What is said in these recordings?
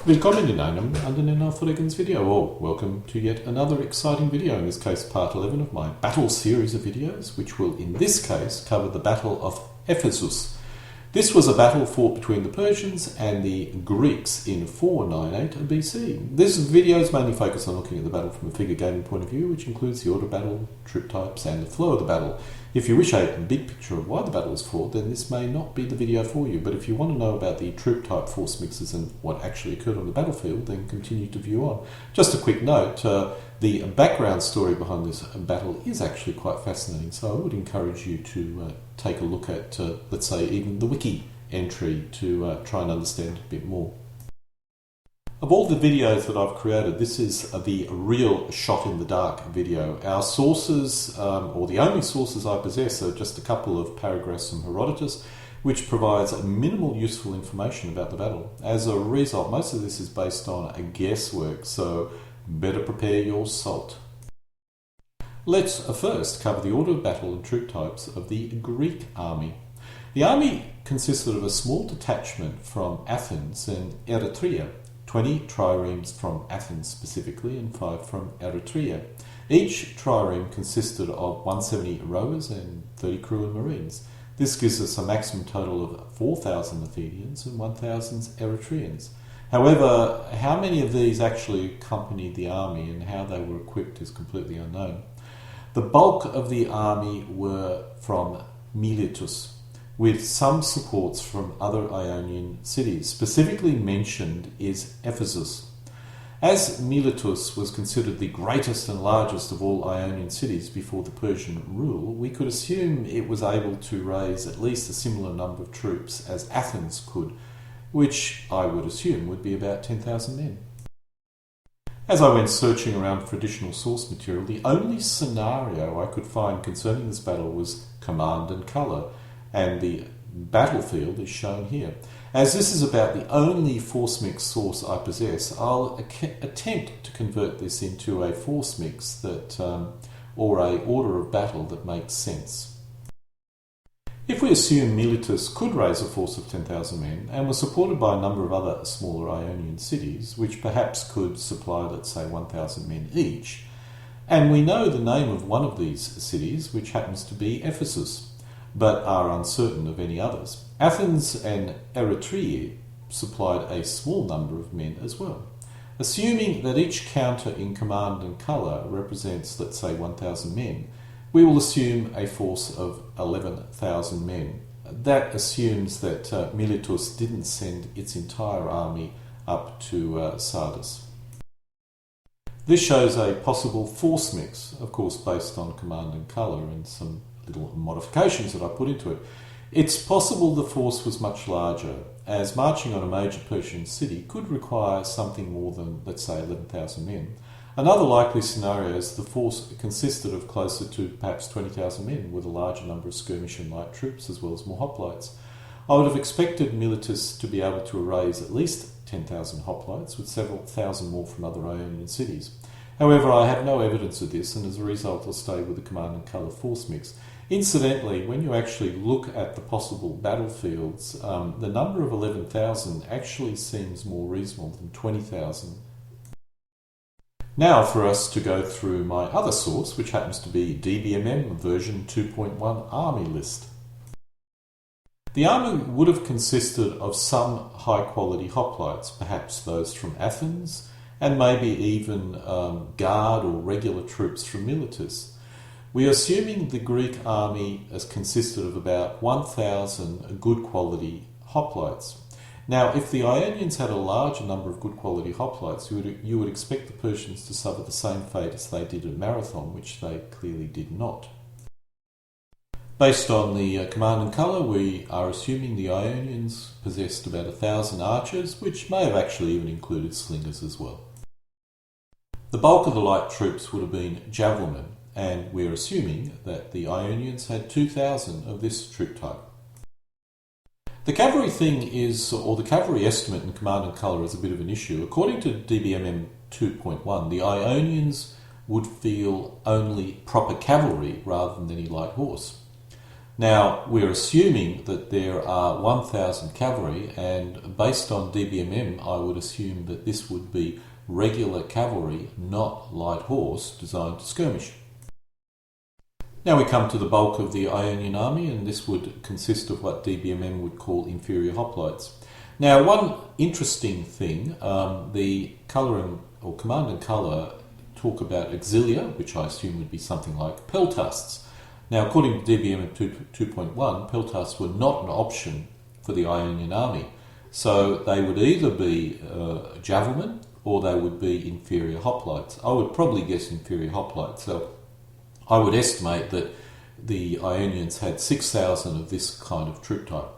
Willkommen in einem anderen nachfolgenden Video, or welcome to yet another exciting video, in this case part 11 of my battle series of videos, which will in this case cover the Battle of Ephesus. This was a battle fought between the Persians and the Greeks in 498 BC. This video is mainly focused on looking at the battle from a figure gaming point of view, which includes the order of battle, troop types and the flow of the battle. If you wish a big picture of why the battle was fought, then this may not be the video for you, but if you want to know about the troop type force mixes and what actually occurred on the battlefield, then continue to view on. Just a quick note, the background story behind this battle is actually quite fascinating, so I would encourage you to take a look at, let's say, even the wiki entry to try and understand a bit more. Of all the videos that I've created, this is the real shot in the dark video. Our sources, or the only sources I possess, are just a couple of paragraphs from Herodotus, which provides minimal useful information about the battle. As a result, most of this is based on guesswork, so better prepare your salt. Let's first cover the order of battle and troop types of the Greek army. The army consisted of a small detachment from Athens and Eretria, 20 triremes from Athens specifically and 5 from Eretria. Each trireme consisted of 170 rowers and 30 crew and marines. This gives us a maximum total of 4,000 Athenians and 1,000 Eretrians. However, how many of these actually accompanied the army and how they were equipped is completely unknown. The bulk of the army were from Miletus, with some supports from other Ionian cities. Specifically mentioned is Ephesus. As Miletus was considered the greatest and largest of all Ionian cities before the Persian rule, we could assume it was able to raise at least a similar number of troops as Athens could, which I would assume would be about 10,000 men. As I went searching around for additional source material, the only scenario I could find concerning this battle was command and colour, and the battlefield is shown here. As this is about the only force mix source I possess, I'll attempt to convert this into a force mix that, or a order of battle that makes sense. If we assume Miletus could raise a force of 10,000 men and was supported by a number of other smaller Ionian cities, which perhaps could supply, let's say, 1,000 men each, and we know the name of one of these cities, which happens to be Ephesus, but are uncertain of any others. Athens and Eretria supplied a small number of men as well. Assuming that each counter in command and colour represents, let's say, 1,000 men, we will assume a force of 11,000 men. That assumes that Miletus didn't send its entire army up to Sardis. This shows a possible force mix, of course based on command and colour and some little modifications that I put into it. It's possible the force was much larger, as marching on a major Persian city could require something more than, let's say, 11,000 men. Another likely scenario is the force consisted of closer to perhaps 20,000 men, with a larger number of skirmish and light troops as well as more hoplites. I would have expected Miletus to be able to raise at least 10,000 hoplites, with several thousand more from other Ionian cities. However, I have no evidence of this, and as a result I'll stay with the command and colour force mix. Incidentally, when you actually look at the possible battlefields, the number of 11,000 actually seems more reasonable than 20,000. Now for us to go through my other source, which happens to be DBMM version 2.1 army list. The army would have consisted of some high-quality hoplites, perhaps those from Athens, and maybe even guard or regular troops from Miletus. We are assuming the Greek army has consisted of about 1,000 good quality hoplites. Now, if the Ionians had a larger number of good quality hoplites, you would expect the Persians to suffer the same fate as they did at Marathon, which they clearly did not. Based on the command and colour, we are assuming the Ionians possessed about 1,000 archers, which may have actually even included slingers as well. The bulk of the light troops would have been javelinmen, and we're assuming that the Ionians had 2,000 of this troop type. The cavalry thing is, or the cavalry estimate in command and colour is a bit of an issue. According to DBMM 2.1, the Ionians would feel only proper cavalry rather than any light horse. Now, we're assuming that there are 1,000 cavalry, and based on DBMM, I would assume that this would be regular cavalry, not light horse, designed to skirmish. Now we come to the bulk of the Ionian army, and this would consist of what DBMM would call inferior hoplites. Now, one interesting thing, the colouring or command and colour talk about auxilia, which I assume would be something like peltasts. Now, according to DBMM 2.1, peltasts were not an option for the Ionian army, so they would either be javelin or they would be inferior hoplites. I would probably guess inferior hoplites, so I would estimate that the Ionians had 6,000 of this kind of troop type.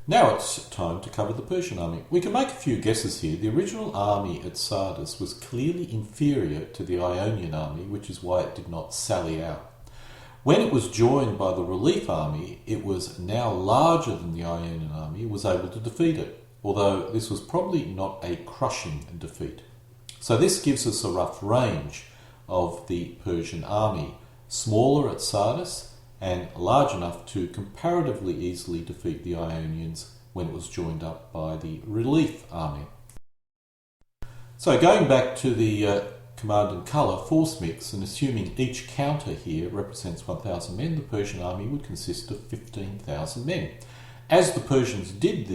Now it's time to cover the Persian army. We can make a few guesses here. The original army at Sardis was clearly inferior to the Ionian army, which is why it did not sally out. When it was joined by the relief army, it was now larger than the Ionian army and was able to defeat it, although this was probably not a crushing defeat. So this gives us a rough range of the Persian army, smaller at Sardis and large enough to comparatively easily defeat the Ionians when it was joined up by the relief army. So going back to the command and colour force mix, and assuming each counter here represents 1,000 men, the Persian army would consist of 15,000 men. As the Persians did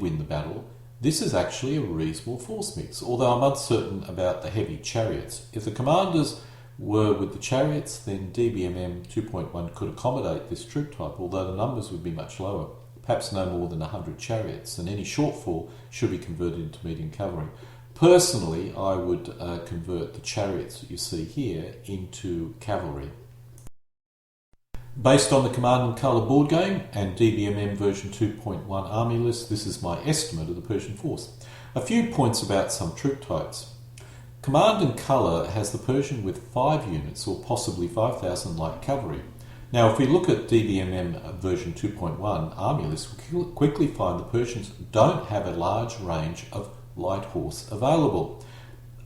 win the battle, this is actually a reasonable force mix, although I'm uncertain about the heavy chariots. If the commanders were with the chariots, then DBMM 2.1 could accommodate this troop type, although the numbers would be much lower, perhaps no more than 100 chariots, and any shortfall should be converted into medium cavalry. Personally, I would convert the chariots that you see here into cavalry. Based on the Command and Colour board game and DBMM version 2.1 army list, this is my estimate of the Persian force. A few points about some troop types. Command and Colour has the Persian with 5 units or possibly 5,000 light cavalry. Now, if we look at DBMM version 2.1 army list, we quickly find the Persians don't have a large range of light horse available.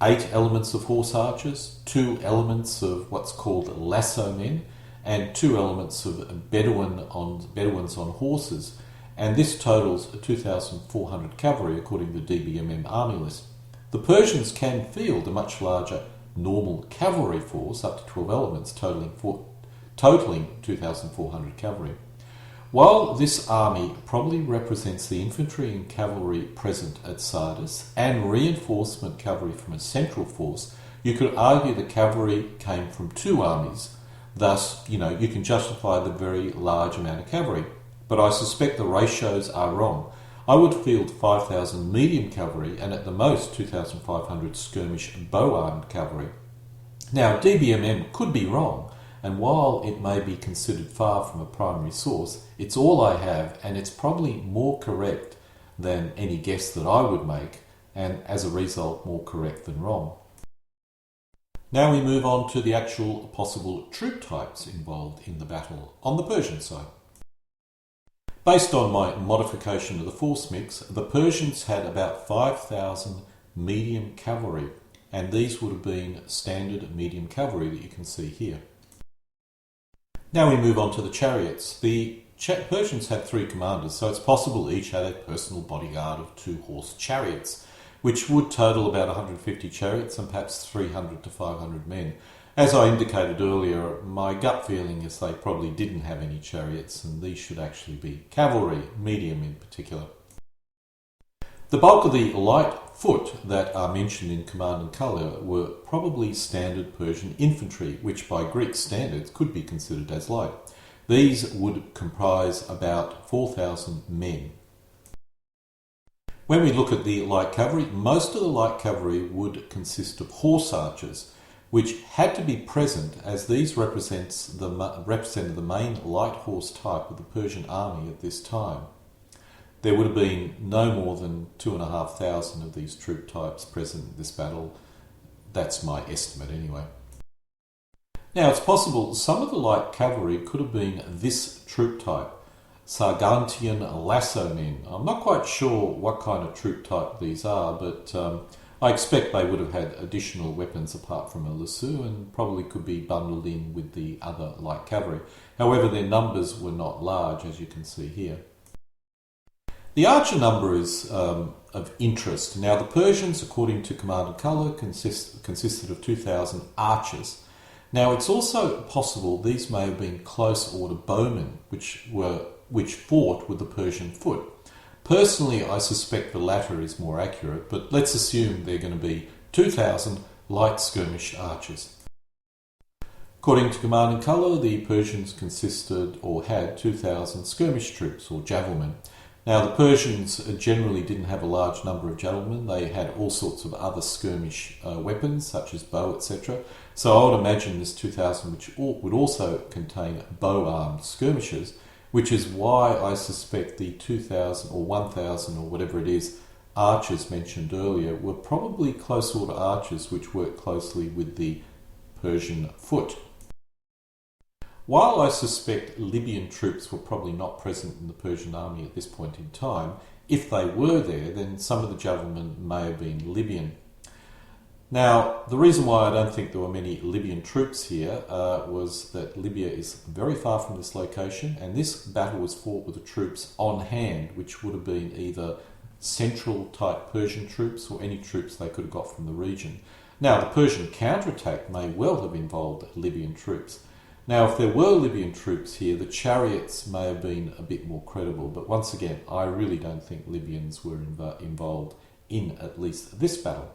8 elements of horse archers, 2 elements of what's called lasso men, and 2 elements of Bedouins on horses, and this totals 2,400 cavalry according to the DBMM army list. The Persians can field a much larger normal cavalry force, up to 12 elements, totaling 2,400 cavalry. While this army probably represents the infantry and cavalry present at Sardis and reinforcement cavalry from a central force, you could argue the cavalry came from 2 armies. Thus, you can justify the very large amount of cavalry. But I suspect the ratios are wrong. I would field 5,000 medium cavalry and at the most 2,500 skirmish bow-armed cavalry. Now, DBMM could be wrong, and while it may be considered far from a primary source, it's all I have, and it's probably more correct than any guess that I would make, and as a result more correct than wrong. Now we move on to the actual possible troop types involved in the battle on the Persian side. Based on my modification of the force mix, the Persians had about 5,000 medium cavalry, and these would have been standard medium cavalry that you can see here. Now we move on to the chariots. The Persians had 3 commanders, so it's possible each had a personal bodyguard of 2 horse chariots, which would total about 150 chariots and perhaps 300 to 500 men. As I indicated earlier, my gut feeling is they probably didn't have any chariots, and these should actually be cavalry, medium in particular. The bulk of the light foot that are mentioned in Command and Colour were probably standard Persian infantry, which by Greek standards could be considered as light. These would comprise about 4,000 men. When we look at the light cavalry, most of the light cavalry would consist of horse archers, which had to be present as these represented the main light horse type of the Persian army at this time. There would have been no more than 2,500 of these troop types present in this battle. That's my estimate anyway. Now, it's possible some of the light cavalry could have been this troop type, Sargantian lasso men. I'm not quite sure what kind of troop type these are, but I expect they would have had additional weapons apart from a lasso and probably could be bundled in with the other light cavalry. However, their numbers were not large, as you can see here. The archer number is of interest. Now, the Persians, according to Command and Colour, consisted of 2,000 archers. Now, it's also possible these may have been close order bowmen, which fought with the Persian foot. Personally, I suspect the latter is more accurate, but let's assume they're going to be 2,000 light skirmish archers. According to Command and Colour, the Persians consisted or had 2,000 skirmish troops or javelmen. Now, the Persians generally didn't have a large number of javelmen. They had all sorts of other skirmish weapons, such as bow, etc. So I would imagine this 2,000 which would also contain bow-armed skirmishers, which is why I suspect the 2,000 or 1,000 or whatever it is archers mentioned earlier were probably close order archers which worked closely with the Persian foot. While I suspect Libyan troops were probably not present in the Persian army at this point in time, if they were there, then some of the javelmen may have been Libyan. Now, the reason why I don't think there were many Libyan troops here was that Libya is very far from this location, and this battle was fought with the troops on hand, which would have been either central type Persian troops or any troops they could have got from the region. Now, the Persian counterattack may well have involved Libyan troops. Now, if there were Libyan troops here, the Chariots may have been a bit more credible, but once again, I really don't think Libyans were involved in at least this battle.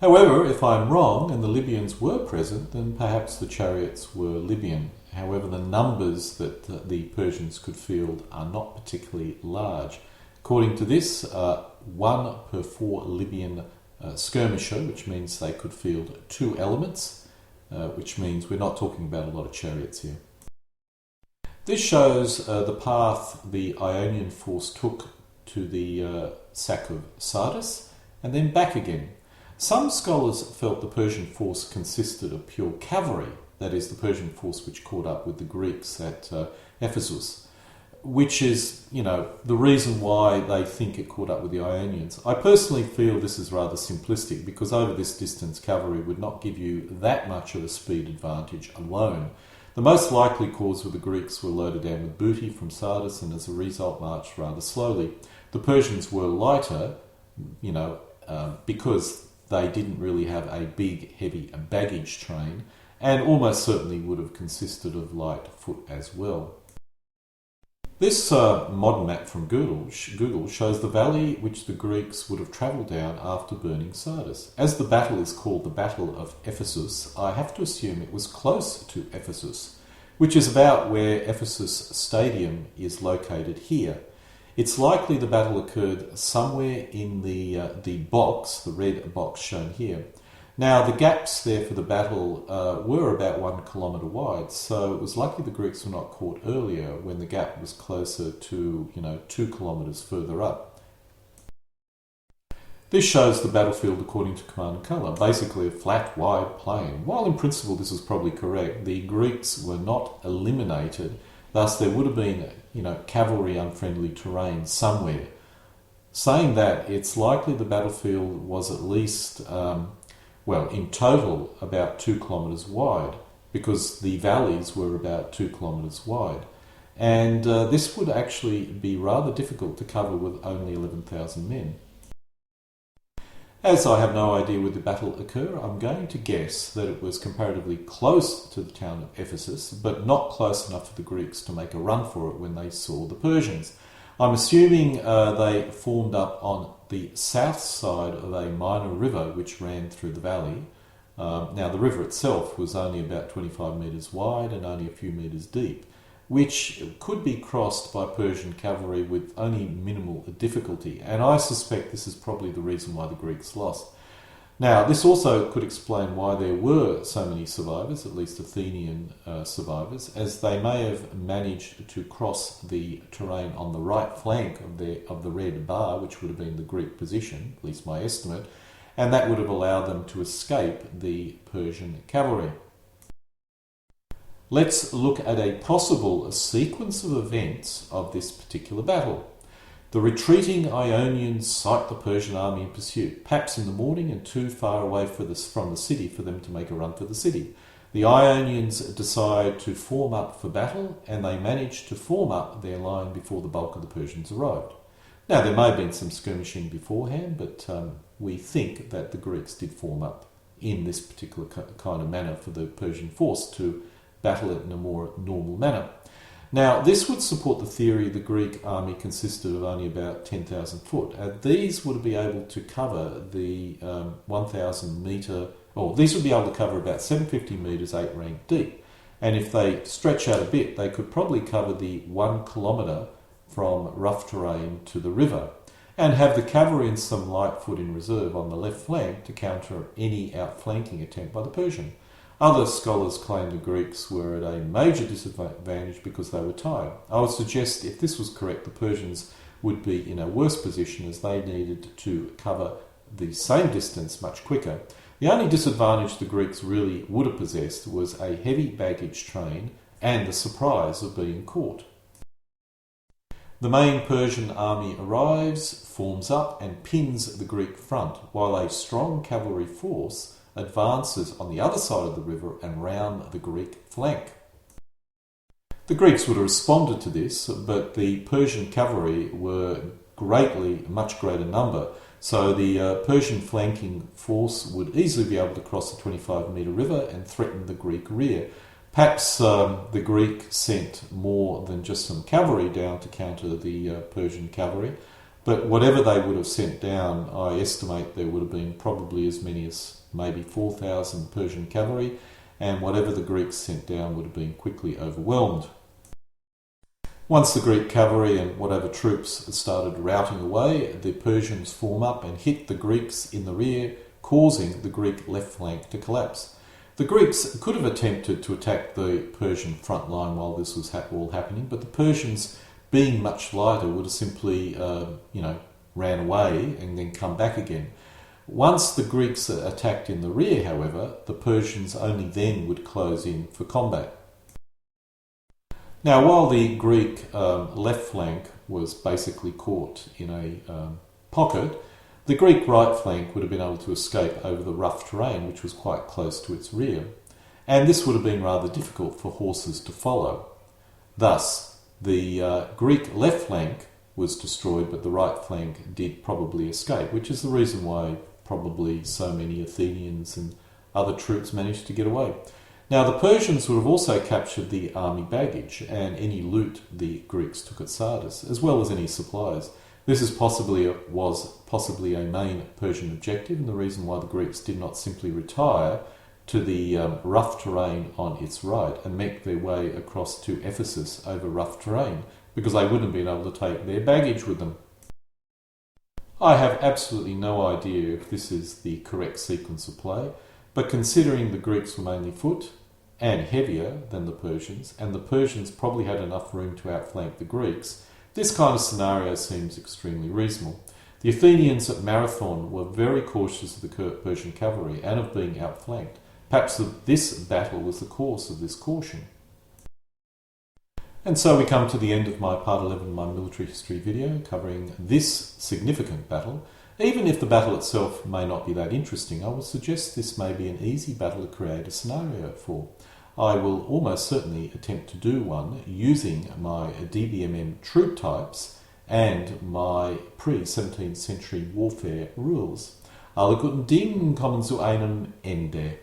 However, if I'm wrong and the Libyans were present, then perhaps the Chariots were Libyan. However, the numbers that the Persians could field are not particularly large. According to this, 1 per 4 Libyan skirmisher, which means they could field 2 elements, which means we're not talking about a lot of chariots here. This shows the path the Ionian force took to the sack of Sardis and then back again. Some scholars felt the Persian force consisted of pure cavalry, that is, the Persian force which caught up with the Greeks at Ephesus, which is, the reason why they think it caught up with the Ionians. I personally feel this is rather simplistic because over this distance cavalry would not give you that much of a speed advantage alone. The most likely cause were the Greeks were loaded down with booty from Sardis and as a result marched rather slowly. The Persians were lighter, because they didn't really have a big, heavy baggage train and almost certainly would have consisted of light foot as well. This modern map from Google shows the valley which the Greeks would have travelled down after burning Sardis. As the battle is called the Battle of Ephesus, I have to assume it was close to Ephesus, which is about where Ephesus Stadium is located here. It's likely the battle occurred somewhere in the box, the red box shown here. Now, the gaps there for the battle were about 1 kilometre wide, so it was likely the Greeks were not caught earlier when the gap was closer to, 2 kilometres further up. This shows the battlefield according to Command and Colour, basically a flat, wide plain. While in principle this is probably correct, the Greeks were not eliminated, thus there would have been, cavalry unfriendly terrain somewhere. Saying that, it's likely the battlefield was at least, in total about 2 kilometres wide, because the valleys were about 2 kilometres wide. And this would actually be rather difficult to cover with only 11,000 men. As I have no idea where the battle occurred, I'm going to guess that it was comparatively close to the town of Ephesus, but not close enough for the Greeks to make a run for it when they saw the Persians. I'm assuming they formed up on the south side of a minor river which ran through the valley. Now, the river itself was only about 25 metres wide and only a few metres deep, which could be crossed by Persian cavalry with only minimal difficulty, and I suspect this is probably the reason why the Greeks lost. Now, this also could explain why there were so many survivors, at least Athenian survivors, as they may have managed to cross the terrain on the right flank of the red bar, which would have been the Greek position, at least my estimate, and that would have allowed them to escape the Persian cavalry. Let's look at a possible sequence of events of this particular battle. The retreating Ionians sight the Persian army in pursuit, perhaps in the morning and too far away from the city for them to make a run for the city. The Ionians decide to form up for battle, and they manage to form up their line before the bulk of the Persians arrived. Now, there may have been some skirmishing beforehand, but we think that the Greeks did form up in this particular kind of manner for the Persian force to battle it in a more normal manner. Now, this would support the theory the Greek army consisted of only about 10,000 foot. These would be able to cover the 1,000 metre, or these would be able to cover about 750 metres, 8 rank deep. And if they stretch out a bit, they could probably cover the 1 kilometre from rough terrain to the river, and have the cavalry and some light foot in reserve on the left flank to counter any outflanking attempt by the Persian. Other scholars claim the Greeks were at a major disadvantage because they were tired. I would suggest if this was correct, the Persians would be in a worse position as they needed to cover the same distance much quicker. The only disadvantage the Greeks really would have possessed was a heavy baggage train and the surprise of being caught. The main Persian army arrives, forms up and pins the Greek front, while a strong cavalry force advances on the other side of the river and round the Greek flank. The Greeks would have responded to this, but the Persian cavalry were much greater number, so the Persian flanking force would easily be able to cross the 25-metre river and threaten the Greek rear. Perhaps the Greek sent more than just some cavalry down to counter the Persian cavalry, but whatever they would have sent down, I estimate there would have been probably as many as maybe 4,000 Persian cavalry, and whatever the Greeks sent down would have been quickly overwhelmed. Once the Greek cavalry and whatever troops started routing away, the Persians form up and hit the Greeks in the rear, causing the Greek left flank to collapse. The Greeks could have attempted to attack the Persian front line while this was all happening, but the Persians, being much lighter, would have simply ran away and then come back again. Once the Greeks attacked in the rear, however, the Persians only then would close in for combat. Now, while the Greek left flank was basically caught in a pocket, the Greek right flank would have been able to escape over the rough terrain, which was quite close to its rear, and this would have been rather difficult for horses to follow. Thus, the Greek left flank was destroyed, but the right flank did probably escape, which is the reason why probably so many Athenians and other troops managed to get away. Now, the Persians would have also captured the army baggage and any loot the Greeks took at Sardis, as well as any supplies. This was possibly a main Persian objective, and the reason why the Greeks did not simply retire to the rough terrain on its right and make their way across to Ephesus over rough terrain, because they wouldn't have been able to take their baggage with them. I have absolutely no idea if this is the correct sequence of play, but considering the Greeks were mainly foot and heavier than the Persians, and the Persians probably had enough room to outflank the Greeks, this kind of scenario seems extremely reasonable. The Athenians at Marathon were very cautious of the Persian cavalry and of being outflanked. Perhaps this battle was the cause of this caution. And so we come to the end of my part 11 of my military history video covering this significant battle. Even if the battle itself may not be that interesting, I would suggest this may be an easy battle to create a scenario for. I will almost certainly attempt to do one using my DBMM troop types and my pre-17th century warfare rules. Alle guten Dinge kommen zu einem Ende.